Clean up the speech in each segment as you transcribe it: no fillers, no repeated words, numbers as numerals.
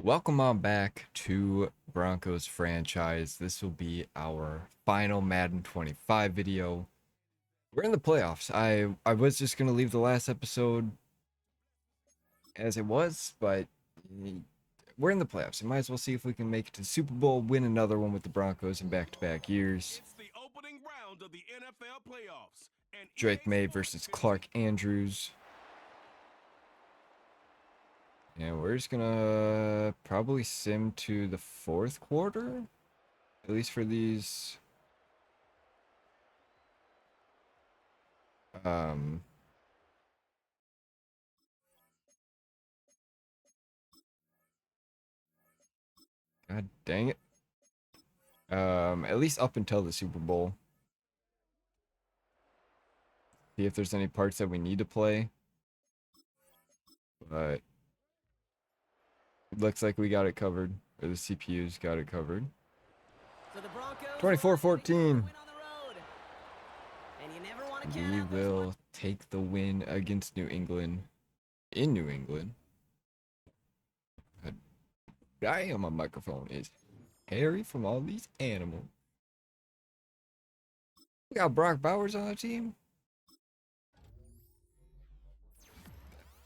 Welcome on back to Broncos franchise. This will be our final Madden 25 video. We're in the playoffs. I was just going to leave the last episode as it was, but we're in the playoffs. We might as well see if we can make it to the Super Bowl, win another one with the Broncos in back-to-back years. It's the opening round of the NFL playoffs. And Drake May versus Clark Andrews. And we're just gonna probably sim to the fourth quarter, at least for these. God dang it. At least up until the Super Bowl. See if there's any parts that we need to play. But it looks like we got it covered, or the CPU's got it covered. So the Broncos 24-14. We will will take the win against New England in New England. Damn, my microphone is hairy from all these animals. We got Brock Bowers on the team.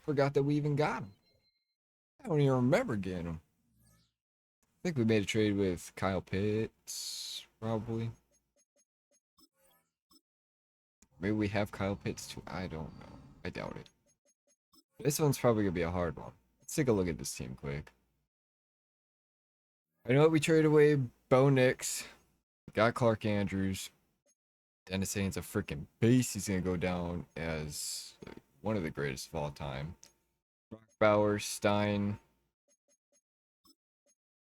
Forgot that we even got him. I don't even remember getting him. I think we made a trade with Kyle Pitts, probably. Maybe we have Kyle Pitts too. I don't know. I doubt it. This one's probably going to be a hard one. Let's take a look at this team quick. I know we traded away Bo Nix. Got Clark Andrews. Dennis Haynes a freaking beast. He's going to go down as one of the greatest of all time. Brock Bowers, Stein.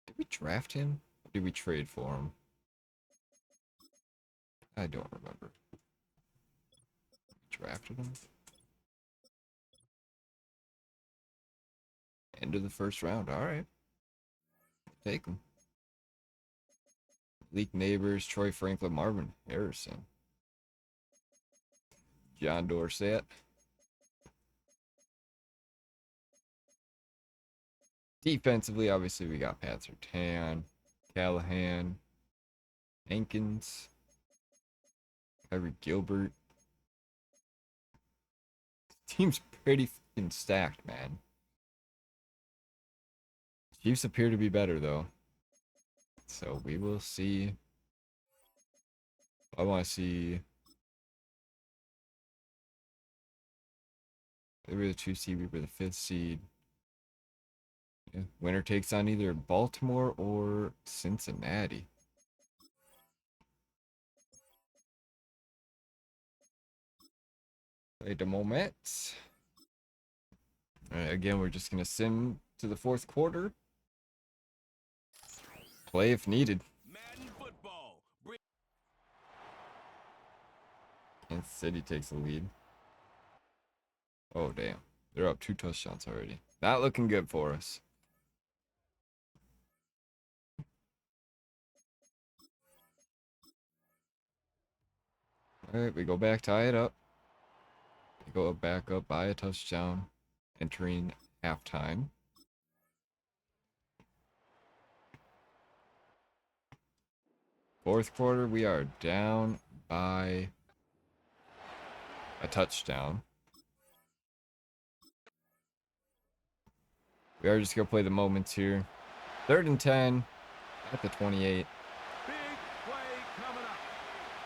Did we draft him? Or did we trade for him? I don't remember. We drafted him. End of the first round. All right. Take him. Leak Neighbors, Troy Franklin, Marvin Harrison. John Dorsett. Defensively, obviously, we got Pat Surtain, Callahan, Hankins, Kyrie Gilbert. This team's pretty fucking stacked, man. Chiefs appear to be better, though. So we will see. I want to see. They were the 2 seed, we were the 5th seed. Yeah. Winner takes on either Baltimore or Cincinnati. Wait a moment. Alright, again, we're just going to sim to the fourth quarter. Play if needed. Madden football. Kansas City takes the lead. Oh, damn. They're up 2 touchdowns already. Not looking good for us. Alright, we go back, tie it up. We go back up by a touchdown, entering halftime. Fourth quarter, we are down by a touchdown. We are just going to play the moments here. 3rd and 10 at the 28. Big play coming up.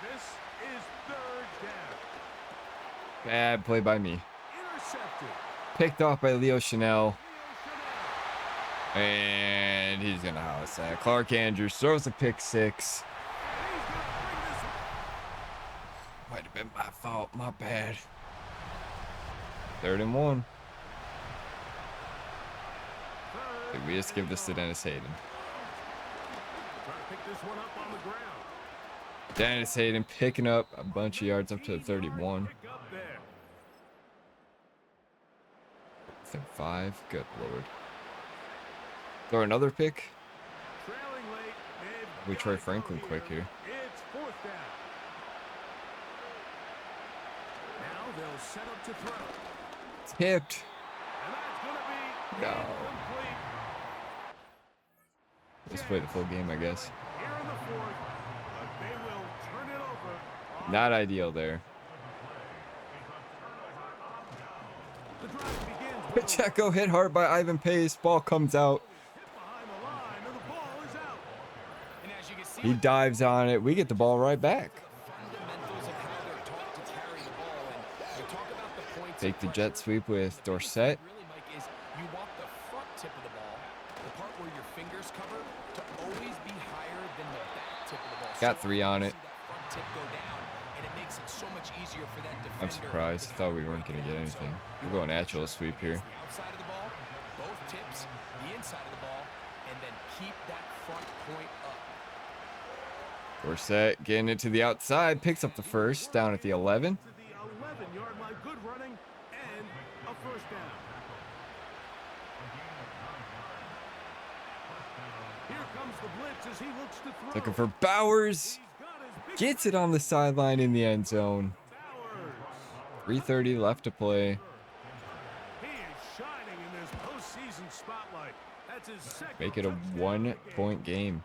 This is 3rd down. Bad play by me. Intercepted. Picked off by Leo Chanel. And he's going to house that. Clark Andrews throws a pick 6. Might have been my fault. My bad. 3rd and 1. We just give this to Dennis Hayden. Trying to pick this one up on the ground. Dennis Hayden picking up a bunch of yards up to the 31. Pick up there. 5. Good lord. Throw another pick. Trailing late. We try Franklin quick here. It's 4th down. Now they'll set up to throw. Tipped. And that's going to be No. incomplete. Let's play the full game, I guess. Here in the fourth, but they will turn it over. Not ideal there. The drive begins with a Pacheco hit hard by Ivan Pace. Ball comes out. hit behind the line, and the ball is out. And as you can see, He dives on it. We get the ball right back. fundamentals of how they're taught to carry the ball. And you talk about the points. Take the jet sweep with Dorsett. Really, Mike, is you want the front tip of the ball, the part where your fingers cover, to always be higher than the back tip of the ball. Got 3 on it. See that front tip go down, and it makes it so much easier for that defender. I'm surprised. Thought we weren't going to get anything. We're going natural sweep here. The outside of the ball, both tips, the inside of the ball, and then keep that front point up. Dorsett getting it to the outside. Picks up the first. Down at the 11. To the 11-yard line, good running, and a first down. Here comes the blitz as he looks to throw. Looking for Bowers. He's got his big Gets it on the sideline in the end zone. Bowers. 3:30 left to play. He is shining in this postseason spotlight. That's his second Make it a touchdown of the 1-point game.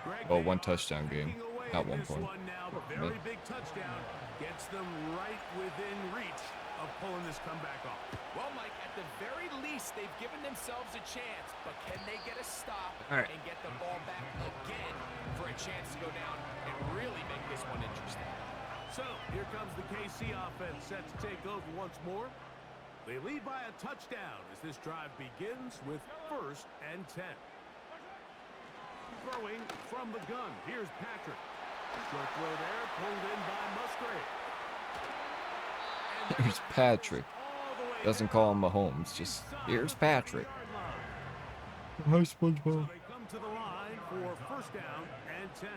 Greg Well, May 1 touchdown game. taking away Not 1 this point. one now. Very big touchdown. Gets them right within reach of pulling this comeback off. Well, Mike, at the very least, they've given themselves a chance, but can they get a stop All right. and get the ball back again for a chance to go down and really make this one interesting? So here comes the KC offense set to take over once more. They lead by a touchdown as this drive begins with 1st and 10. Throwing from the gun. Here's Patrick. Short throw there, pulled in by Musgrave. And Here's Patrick. all the way Doesn't down call him Mahomes. Just, here's Patrick. Hi, SpongeBob. They come to the line for 1st down and 10.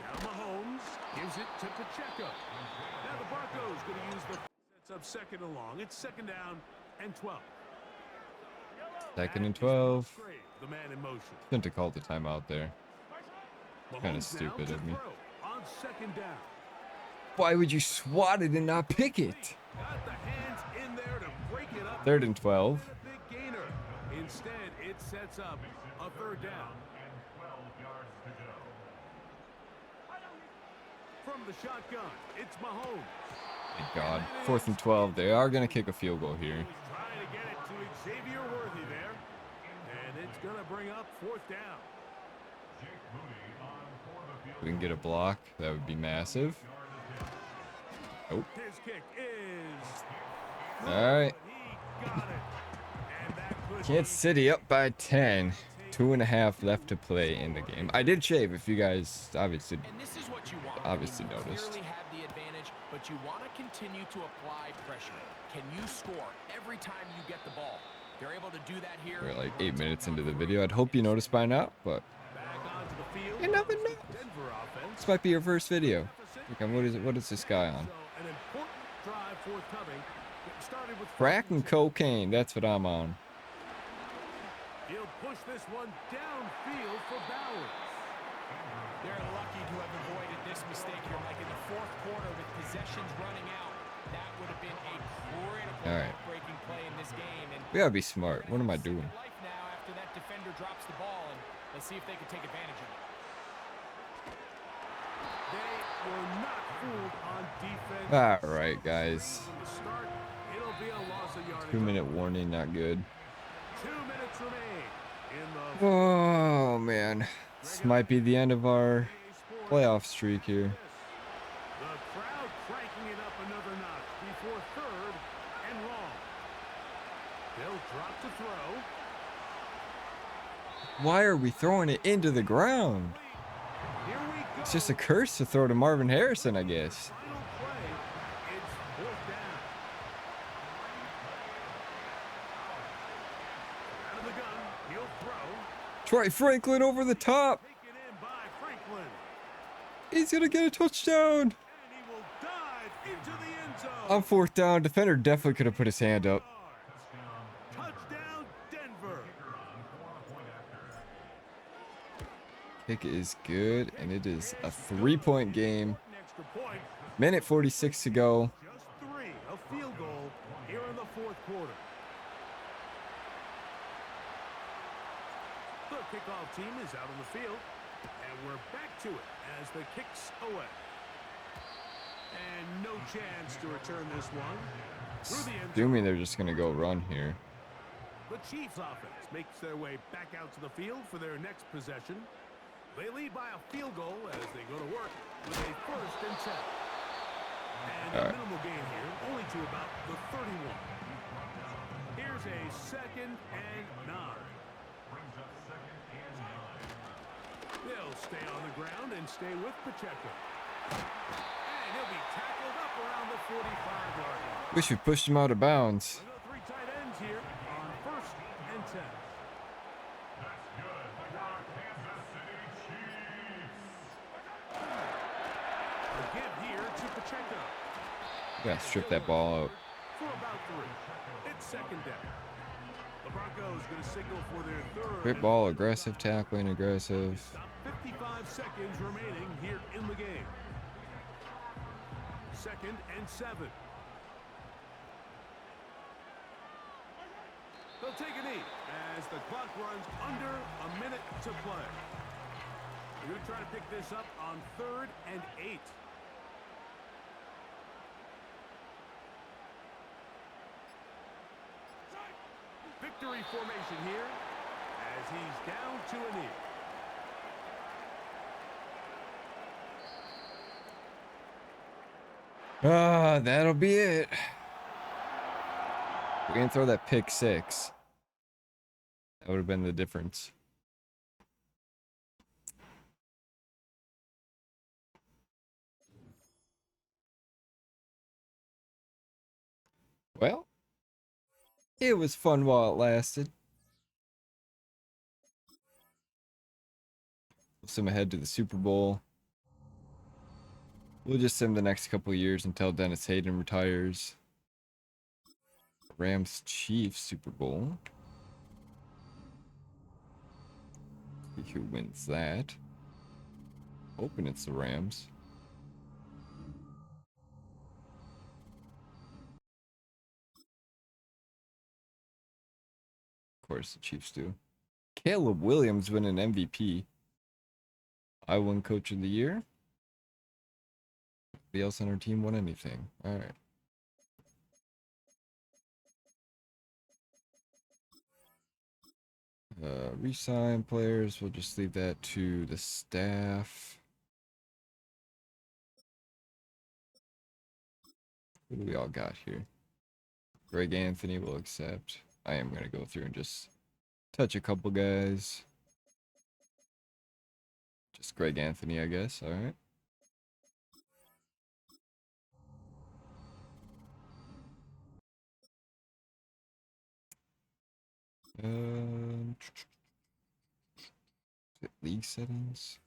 Now Mahomes gives it to Pacheco. Now the Broncos going to use the sets up 2nd and long. It's 2nd down and 12. 2nd and 12. Musgrave, the man in motion. Shouldn't have called the timeout there. Kinda Mahomes stupid now of to me. throw on 2nd down. Why would you swat it and not pick it? Got the hands in there to break it up. 3rd and 12. A big gainer. Instead, it sets up a 3rd down. From the shotgun, it's Mahomes. Thank God. 4th and 12. They are going to kick a field goal here. He's trying to get it to Xavier Worthy there. And it's going to bring up 4th down. If we can get a block, that would be massive. Nope. His kick is... All right. He got it. And that could Kansas City up by 10. 2.5 left to play in the game. I did shave, if you guys obviously And this is what you want. Obviously You noticed. clearly have the advantage, but you want to continue to apply pressure. Can you score every time you get the ball? They're able to do that here. we're like 8 minutes into the video. I'd hope you noticed by now, but back onto the field. you never know. Denver offense. This might be your first video. Okay, what is it? What is this guy on? So an important drive forthcoming. It started with Crack and cocaine. That's what I'm on. He'll push this one downfield for Bowers. They're lucky to have avoided this mistake here, Mike. In the 4th quarter with possessions running out, that would have been a critical All right. breaking play in this game. And We gotta be smart. What am I doing? life now after that defender drops the ball, and let's see if they can take advantage of it. They were not fooled on defense. All right, guys. From the start, it'll be a loss of yardage. 2-minute warning, not good. 2 minutes remain in the Oh man, this might be the end of our playoff streak here. The crowd cranking it up another notch before 3rd and long. They'll drop to throw. Why are we throwing it into the ground? Here we go. It's just a curse to throw to Marvin Harrison, I guess. Final play. It's 4th down. Out of the gun. He'll throw. Troy Franklin over the top. Taken in by Franklin. He's gonna get a touchdown. And he will dive into the end zone. On 4th down, defender definitely could have put his hand up. Touchdown, Denver. Kick is good, and it is a 3-point game. An extra point. Minute 46 to go. Just 3. A field goal here in the 4th quarter. The kickoff team is out on the field, and we're back to it as the kick's away. And no chance to return this one. Through the end Assuming zone. they're just gonna go run here. The Chiefs offense makes their way back out to the field for their next possession. They lead by a field goal as they go to work with a 1st and 10. And a minimal gain here, only to about the 31. Here's a 2nd and 9. They'll stay on the ground and stay with Pacheco. And he'll be tackled up around the 45-yard line. Wish we pushed him out of bounds. Another 3 tight ends here on 1st and 10. A give here to Pacheco. Gotta strip that ball out. For about 3. It's 2nd down. The Broncos going to signal for their 3rd. Strip ball, aggressive tackling, aggressive. 55 seconds remaining here in the game. 2nd and 7. They'll take a knee as the clock runs under a minute to play. We're going to try to pick this up on 3rd and 8. Victory formation here as he's down to a knee. That'll be it. We're gonna throw that pick 6. That would have been the difference. Well, it was fun while it lasted. We'll sim ahead to the Super Bowl. We'll just sim the next couple of years until Dennis Hayden retires. Rams Chiefs Super Bowl. See who wins that. Hoping it's the Rams. Of course the Chiefs do. Caleb Williams win an MVP. I won Coach of the Year. Nobody else on our team won anything. Alright. Resign players, we'll just leave that to the staff. What do we all got here? Greg Anthony will accept. I am going to go through and just touch a couple guys. Just Greg Anthony, I guess. Alright. League settings.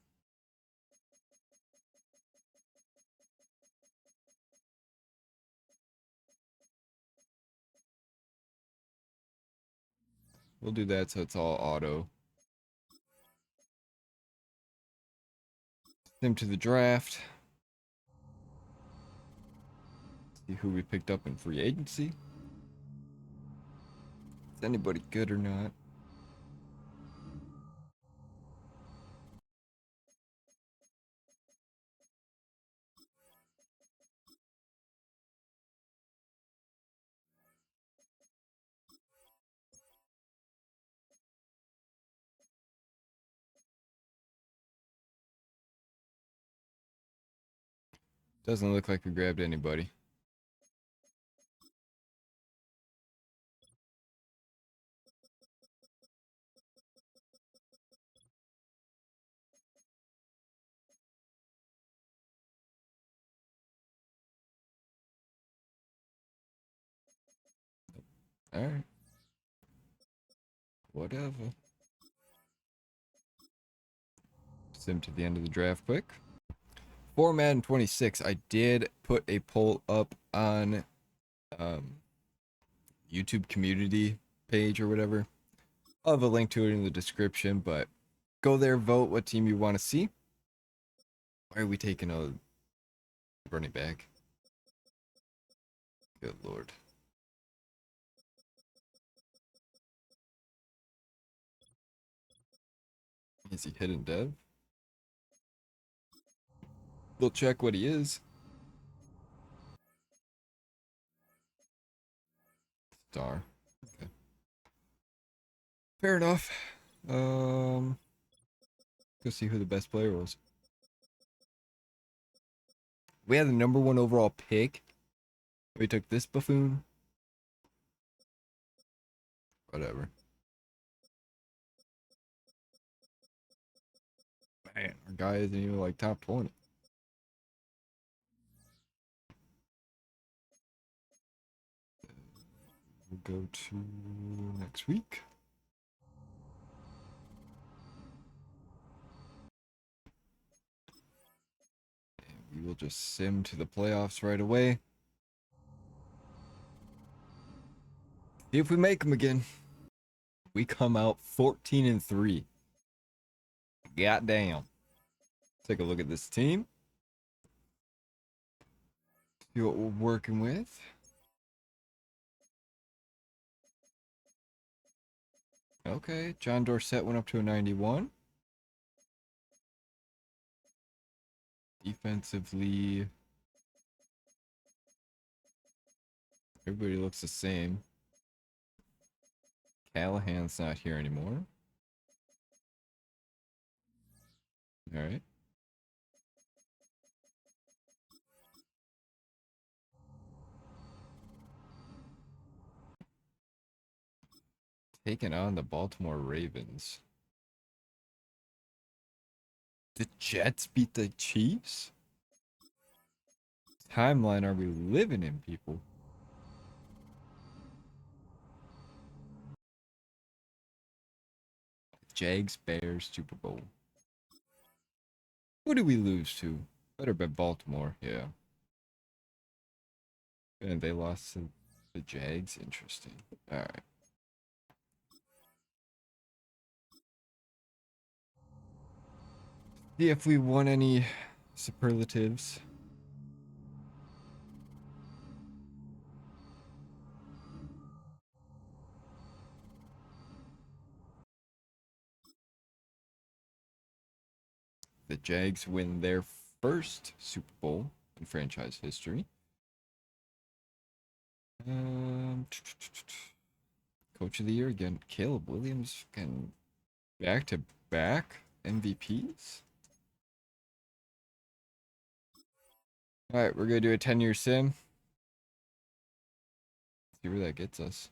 We'll do that so it's all auto. Sim to the draft. See who we picked up in free agency. Is anybody good or not? Doesn't look like we grabbed anybody. Alright. Whatever. Sim to the end of the draft quick. For Madden 26, I did put a poll up on YouTube community page or whatever. I'll have a link to it in the description, but go there, vote what team you want to see. Why are we taking a running back? Good lord. Is he hidden dev? We'll check what he is. Star. Okay. Fair enough. Go see who the best player was. We had the #1 overall pick. We took this buffoon. Whatever. Man, our guy isn't even like top 20. We'll go to next week. And we will just sim to the playoffs right away. See if we make them again. We come out 14-3. Goddamn. Take a look at this team. See what we're working with. Okay, John Dorsett went up to a 91. Defensively, everybody looks the same. Callahan's not here anymore. All right. Taking on the Baltimore Ravens. The Jets beat the Chiefs? Timeline are we living in, people? Jags, Bears, Super Bowl. Who did we lose to? Better bet Baltimore, yeah. And they lost to the Jags? Interesting. Alright. See if we won any superlatives. The Jags win their first Super Bowl in franchise history. Coach of the year again. Caleb Williams can back to back MVPs. All right, we're gonna do a 10-year sim. See where that gets us.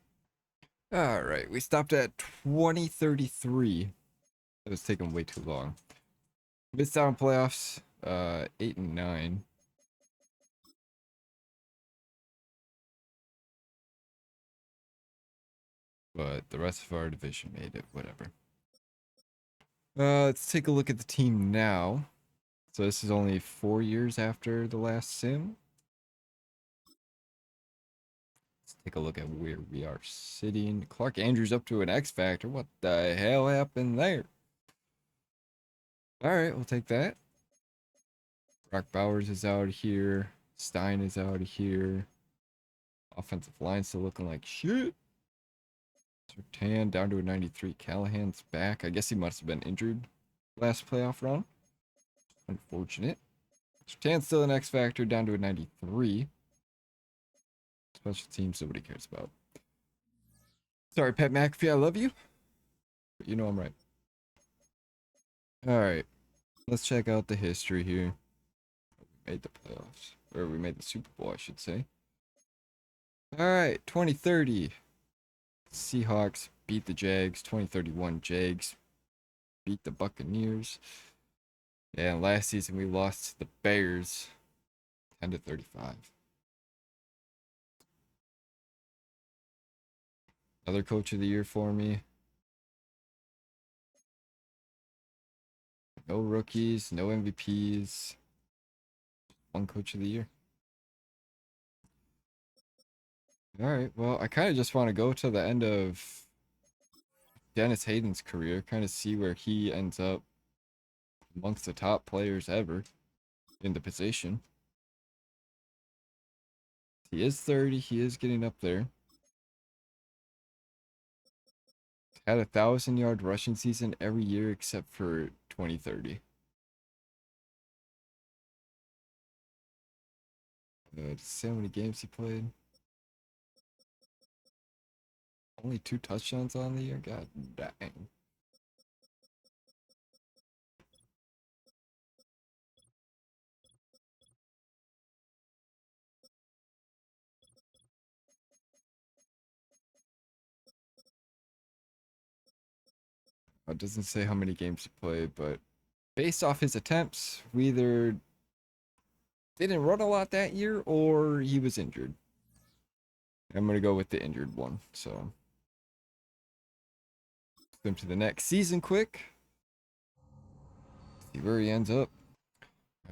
All right, we stopped at 2033. That was taking way too long. Missed out on playoffs. 8 and 9. But the rest of our division made it. Whatever. Let's take a look at the team now. So this is only 4 years after the last sim. Let's take a look at where we are sitting. Clark Andrews up to an X Factor. What the hell happened there? All right, we'll take that. Brock Bowers is out of here. Stein is out of here. Offensive line still looking like shit. Sertan down to a 93. Callahan's back. I guess he must have been injured last playoff run. Unfortunate. Sertan's still an X Factor down to a 93. Special teams nobody cares about. Sorry, Pat McAfee, I love you. But you know I'm right. Alright. Let's check out the history here. We made the playoffs. Or we made the Super Bowl, I should say. Alright, 2030. Seahawks beat the Jags. 2031 Jags beat the Buccaneers. Yeah, and last season we lost to the Bears 10-35. Another coach of the year for me. No rookies, no MVPs. One coach of the year. All right. Well, I kind of just want to go to the end of Dennis Hayden's career, kind of see where he ends up amongst the top players ever in the position. He is 30. He is getting up there. Had 1,000-yard rushing season every year except for 2030. Just how many games he played. Only 2 touchdowns on the year? God dang. It doesn't say how many games he played, but based off his attempts, we either didn't run a lot that year or he was injured. I'm going to go with the injured one. So, swim to the next season quick. See where he ends up.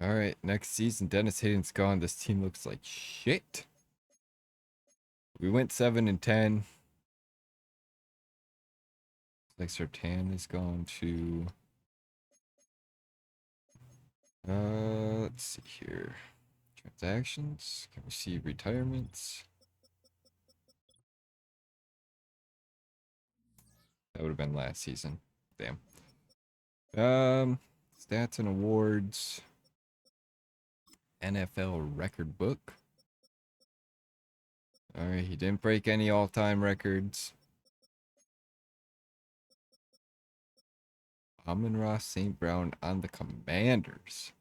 All right, next season, Dennis Hayden's gone. This team looks like shit. We went 7-10. Like Sertan is going to. Let's see here. Transactions. Can we see retirements? That would have been last season. Damn. Stats and awards. NFL record book. All right, he didn't break any all-time records. Amon-Ra St. Brown on the Commanders.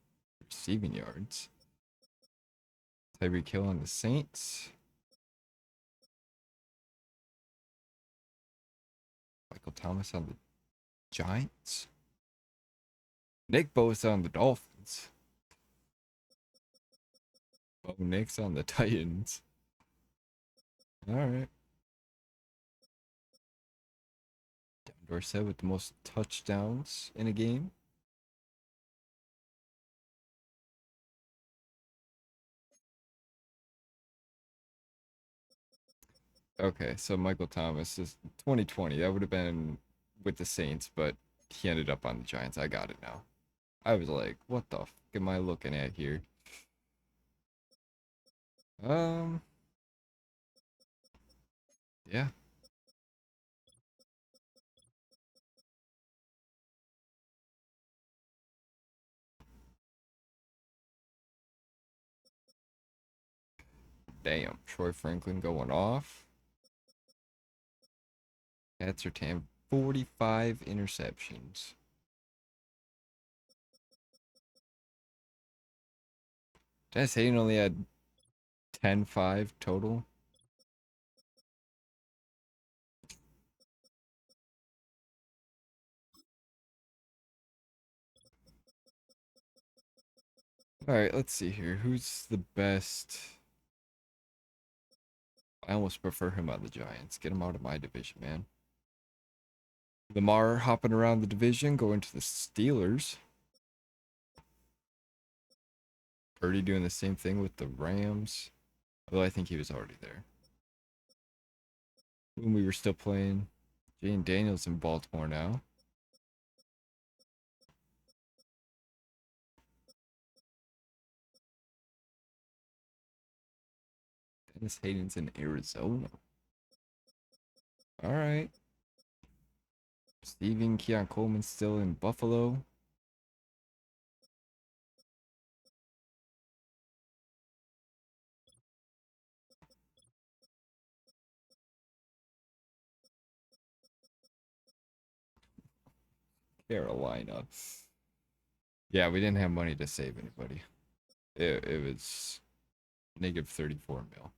Receiving yards. Tyreek Hill on the Saints. Michael Thomas on the Giants. Nick Bosa on the Dolphins. Bo Nix on the Titans. All right. Dorsett with the most touchdowns in a game. Okay, so Michael Thomas is 2020. That would have been with the Saints, but he ended up on the Giants. I got it now. I was like, what the fuck am I looking at here? Um, yeah. Damn, Troy Franklin going off. Pat Surtain, 45 interceptions. Dennis Hayden only had 10-5 total. All right, let's see here. Who's the best? I almost prefer him on the Giants. Get him out of my division, man. Lamar hopping around the division, going to the Steelers. Purdy doing the same thing with the Rams. Although I think he was already there. When we were still playing. Jane Daniels in Baltimore now. Dennis Hayden's in Arizona. All right. Steven Keon Coleman still in Buffalo. Carolina. Yeah, we didn't have money to save anybody. It was negative 34 mil.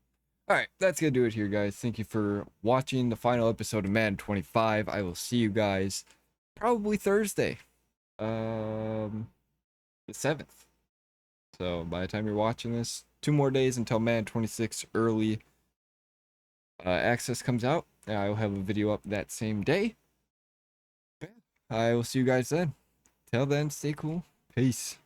All right, that's going to do it here, guys. Thank you for watching the final episode of Madden 25. I will see you guys probably Thursday, the 7th. So by the time you're watching this, 2 more days until Madden 26 early access comes out. I will have a video up that same day. I will see you guys then. Till then, stay cool. Peace.